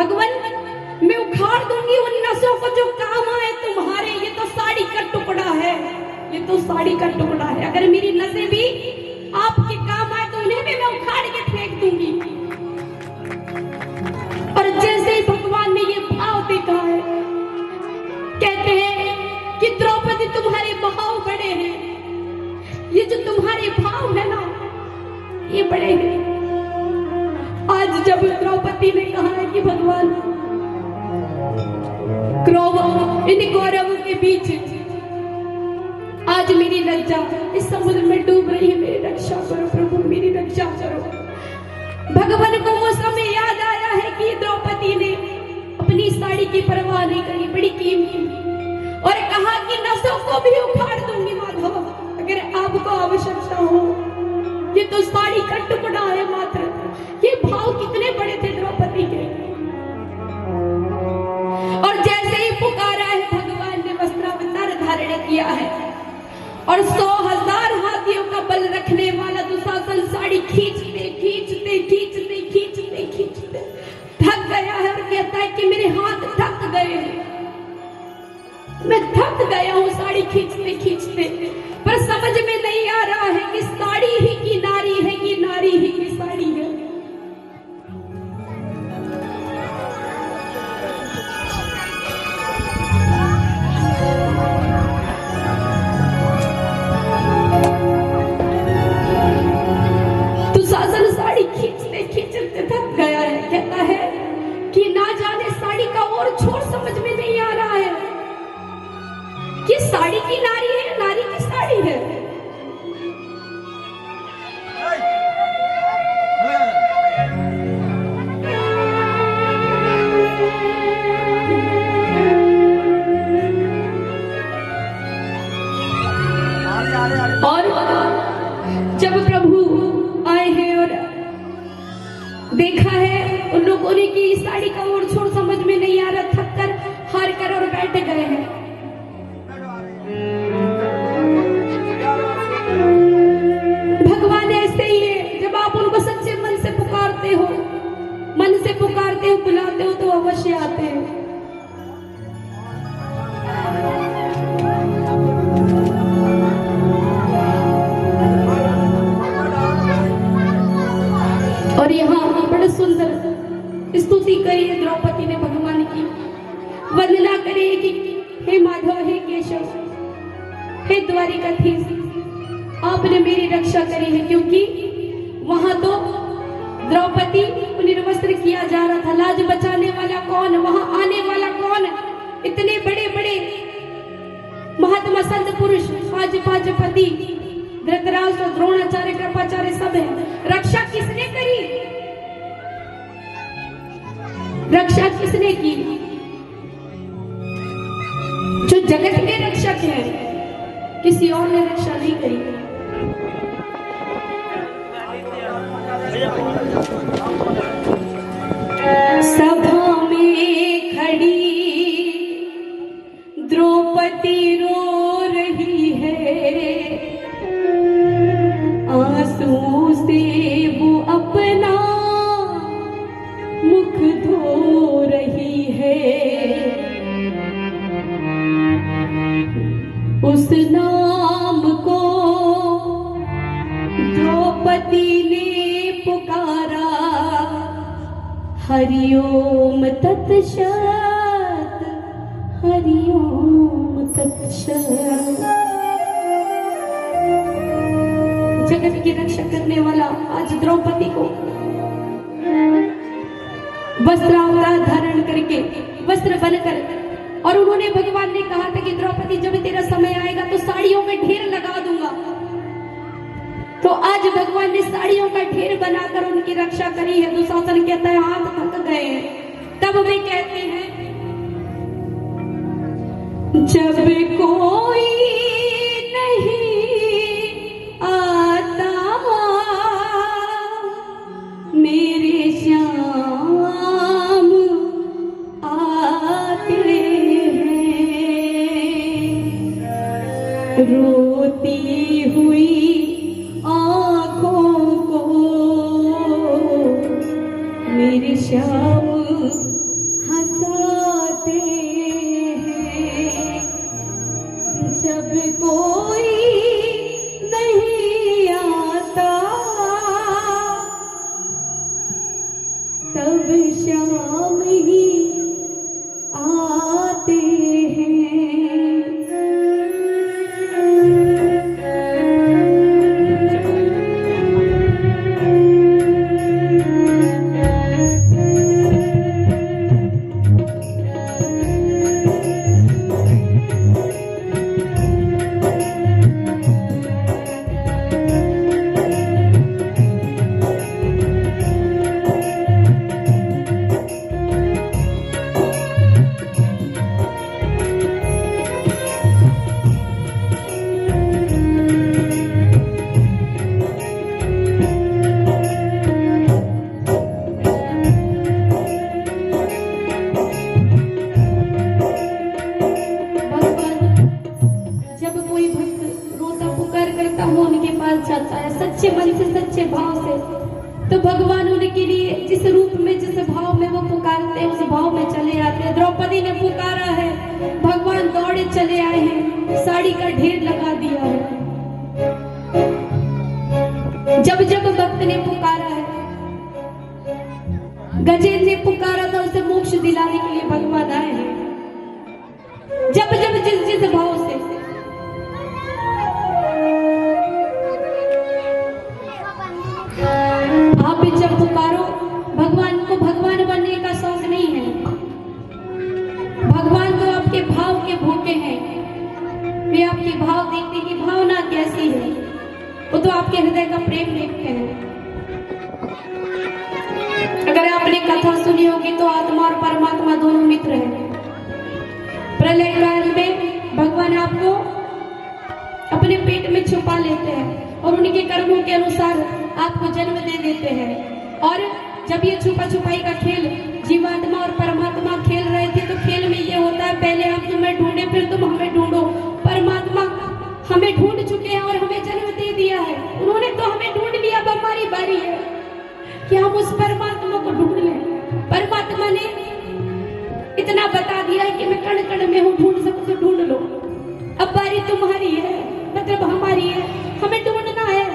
भगवान मैं उखाड़ दूंगी उन नसों को जो काम आए तुम्हारे। ये तो साड़ी का टुकड़ा है, ये तो साड़ी का टुकड़ा है। अगर मेरी नसें भी आपके काम आए तो उन्हें भी मैं उखाड़ के फेंक दूंगी। और जैसे ही भगवान ने ये भाव देखा है, कहते हैं कि द्रौपदी तुम्हारे भाव बड़े हैं, ये जो तुम्हारे भाव है ना ये बड़े हैं। आज जब द्रौपदी ने कहा है कि भगवान इन कौरवों के बीच आज मेरी लज्जा इस समुद्र में डूब रही है, मेरी रक्षा करो प्रभु, मेरी रक्षा करो। भगवान को वो समय याद आया है कि द्रौपदी ने अपनी साड़ी की परवाह नहीं करी, बड़ी कीमती, और कहा कि नसों को भी उखाड़ दूंगी माधव अगर आपको आवश्यकता हो। ये तो साड़ी का टुकड़ा है मात्र। ये भाव कितने बड़े थे द्रौपदी के। और जैसे ही पुकारा है भगवान ने वस्त्रावतार धारण किया है और 100,000 हाथियों का बल रखने वाला दुशासन साड़ी खींचते खींचते खींचते खींचते खींचते थक गया है और कहता है कि मेरे हाथ थक गए हैं, मैं थक गया हूं साड़ी खींचते खींचते। पर समझ में नहीं आ रहा है कि साड़ी ही की नारी है कि नारी ही की साड़ी है। दुशासन साड़ी खींचते खींचते थक गया है, कहता है कि ना जाने साड़ी का और छोर समझ में नहीं आ रहा है कि साड़ी की नारी है, नारी की साड़ी है। और जब प्रभु आए हैं और देखा है उन लोगों ने कि साड़ी का और छोर समझ में नहीं आ रहा, थक कर हार कर और बैठ गए हैं। भगवान ऐसे ही है, जब आप उनको सच्चे मन से पुकारते हो, मन से पुकारते हो, बुलाते हो तो अवश्य आते हैं। और यहाँ बड़े सुंदर स्तुति करी है द्रौपदी ने भगवान की, वंदना करी है कि हे माधव, हे केशव, हे द्वारिकाधीश, आपने मेरी रक्षा करी है। क्योंकि वहां तो द्रौपदी को निर्वस्त्र किया जा रहा था। लाज बचाने वाला कौन, वहां आने वाला कौन? इतने बड़े बड़े महात्मा संत पुरुष, आज पांचपति, धृतराष्ट्र, द्रोणाचार्य, कृपाचार्य सब है। रक्षा किसने करी? रक्षा किसने की? जो जगत के रक्षक हैं, किसी और ने रक्षा नहीं करी। सभा में खड़ी द्रौपदी रो रही है, आंसू से वो अपना मुख धो रही है। उस नाम को द्रौपदी ने पुकारा, हरिओम तत्सत, हरिओम तत्सत। जगत की रक्षा करने वाला आज द्रौपदी को वस्त्रावतार धारण करके, वस्त्र बनकर, और उन्होंने, भगवान ने कहा था कि द्रौपदी जब तेरा समय आएगा तो साड़ियों का ढेर लगा दूंगा। तो आज भगवान ने साड़ियों का ढेर बनाकर उनकी रक्षा करी है। दुशासन कहता है हाथ थक गए हैं। तब वे कहते हैं जब कोई नहीं आता मेरे श्याम आते हैं, रोती हुई आँखों को मेरे श्याम करता वो उनके पास जाता है सच्चे मन से, सच्चे भाव से। तो भगवान उनके लिए जिस रूप में, जिस भाव में वो पुकारते हैं, उस भाव में चले आते हैं। द्रौपदी ने पुकारा है, भगवान दौड़े चले आए हैं, साड़ी का ढेर लगा दिया है। जब जब भक्त ने पुकारा है, गजेंद्र ने पुकारा था, उसे मोक्ष दिलाने के लिए भगवान आए हैं। जब जब जिस जिस भाव से आप भी जब पुकारो, भगवान को भगवान बनने का शौक नहीं है। भगवान तो आपके भाव के भूखे हैं। वे आपके भाव देखने की भावना कैसी है, वो तो आपके हृदय का प्रेम देखते हैं। अगर आपने कथा सुनी होगी तो आत्मा और परमात्मा दोनों मित्र हैं। प्रलय काल में भगवान आपको अपने पेट में छुपा लेते हैं और उनके कर्मों के अनुसार आपको जन्म दे देते हैं। और जब ये छुपा छुपाई का खेल जीवात्मा और परमात्मा खेल रहे थे, तो खेल में ये होता है, पहले हम तुम्हें ढूंढे, फिर तुम हमें ढूंढो। परमात्मा हमें ढूंढ चुके हैं और हमें जन्म दे दिया है। उन्होंने तो हमें ढूंढ लिया, अब हमारी बारी है कि हम उस परमात्मा को ढूंढ लें। परमात्मा ने इतना बता दिया है कि मैं कण कण में हूँ, ढूंढ सकूं तो ढूंढ लो। अब बारी तुम्हारी है, मतलब हमारी है, हमें ढूंढना है।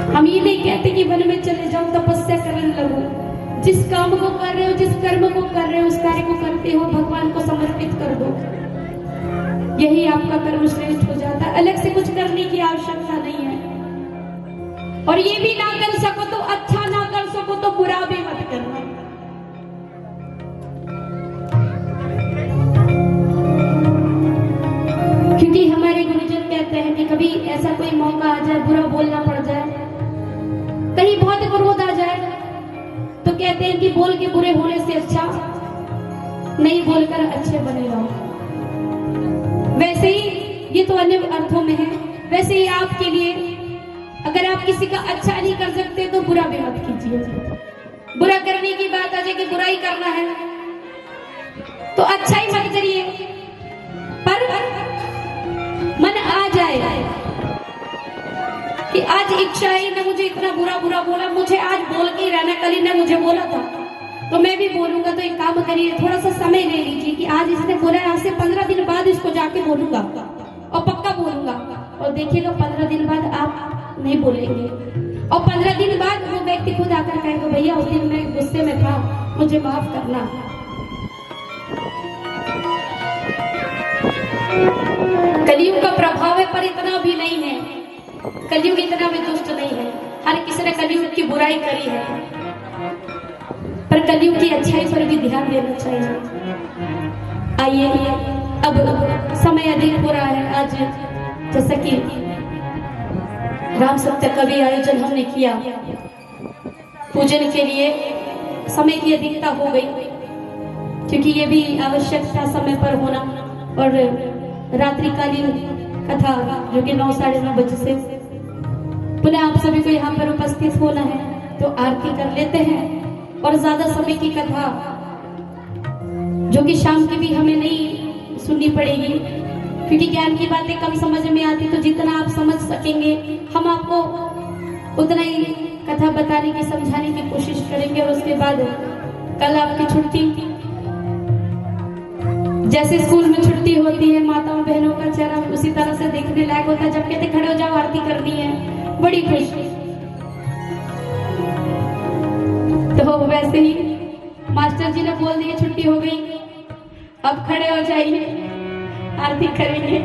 हम ये नहीं कहते कि वन में चले जाओ, तपस्या करने लगो। जिस काम को कर रहे हो, जिस कर्म को कर रहे हो, उस कार्य को करते हो, भगवान को समर्पित कर दो। यही आपका कर्म श्रेष्ठ हो जाता है। अलग से कुछ करने की आवश्यकता नहीं है। और ये भी ना कर सको तो अच्छा, ना कर सको तो बुरा भी मत करना। क्योंकि हमारे गुरुजन कहते हैं कि कभी ऐसा कोई मौका आ जाए, बुरा बोलना पड़ जाए, कहीं बहुत क्रोध आ जाए, तो कहते हैं कि बोल के बुरे होने से अच्छा नहीं बोलकर अच्छे बने रहो। वैसे ही ये तो अन्य अर्थों में है। वैसे ही आपके लिए, अगर आप किसी का अच्छा नहीं कर सकते तो बुरा भी मत कीजिए। बुरा करने की बात आ जाए कि बुरा ही करना है तो अच्छा ही मत करिए। पर मन आ जाए कि आज इच्छा है ना, मुझे इतना बुरा बुरा बोला, मुझे आज बोल के ही रहना, कल ही ने मुझे बोला था तो मैं भी बोलूंगा। तो एक काम करिए, थोड़ा सा समय ले लीजिए कि आज इसने बोला है, आज से 15 दिन बाद इसको जाके बोलूंगा और पक्का बोलूंगा। और देखिएगा 15 दिन बाद आप नहीं बोलेंगे और 15 दिन बाद वो व्यक्ति खुद आकर कहेगा, भैया उस दिन मैं गुस्से में था, मुझे माफ करना। कलयुग का प्रभाव है, पर इतना भी नहीं है। कलयुग इतना भी दुष्ट नहीं है। हर किसी ने कलयुग की बुराई करी है, पर कलयुग की अच्छाई पर भी ध्यान देना चाहिए। आइए, अब समय अधिक हो रहा है। आज जैसा कि राम सत्य कवि आयोजन हमने किया, पूजन के लिए समय की अधिकता हो गई, क्योंकि ये भी आवश्यक था समय पर होना। और रात्रिकालीन कथा जो कि 9 साढ़े 9 बजे से पुनः आप सभी को यहाँ पर उपस्थित होना है, तो आरती कर लेते हैं। और ज्यादा समय की कथा जो कि शाम की भी हमें नहीं सुननी पड़ेगी, क्योंकि ज्ञान की बातें कम समझ में आती। तो जितना आप समझ सकेंगे हम आपको उतना ही कथा बताने की, समझाने की कोशिश करेंगे। और उसके बाद कल आपकी छुट्टी, जैसे स्कूल में छुट्टी होती है, माताओं बहनों का चेहरा उसी तरह से देखने लायक होता है जब कहते खड़े हो जाओ, आरती करनी है, बड़ी खुशी। तो वैसे ही मास्टर जी ने बोल दिया छुट्टी हो गई, अब खड़े हो जाइए, आरती करेंगे।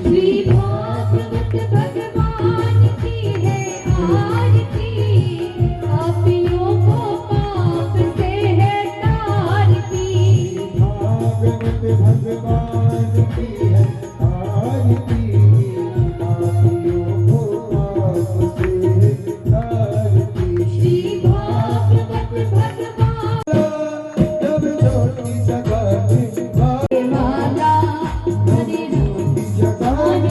श्री भागवत भगवान की है आरती, पापियों को पाप से है तारती। भागवत भगवान की है आरती, पापियों को पाप से है तारती। श्री भागवत भगवान जब ज्योति जगाते माला हरि जगाते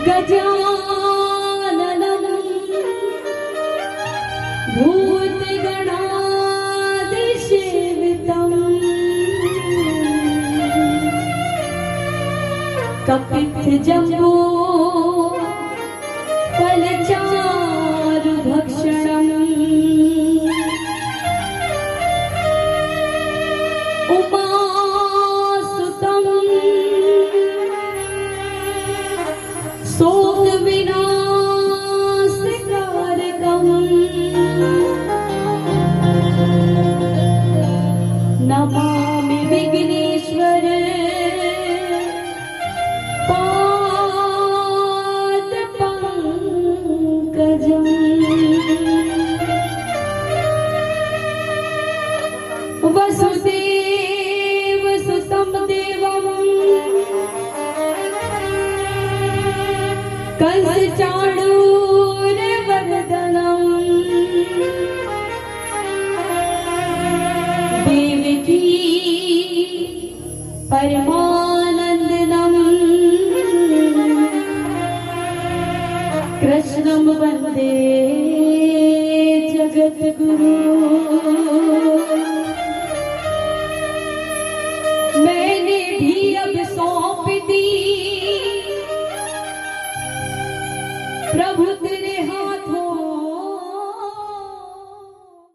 गजाननं भूतगणादिसेवितं कपित्थजम्बो फलचारुभक्षणम् उमासुतं शोकविनाशकारकम् नमामि विघ्नेश्वर पादपङ्कजम् वसुदेव सुतं देवं कंसचाणूरमर्दनं देवकी परमानन्दनं कृष्णं वन्दे जगद्गुरुम्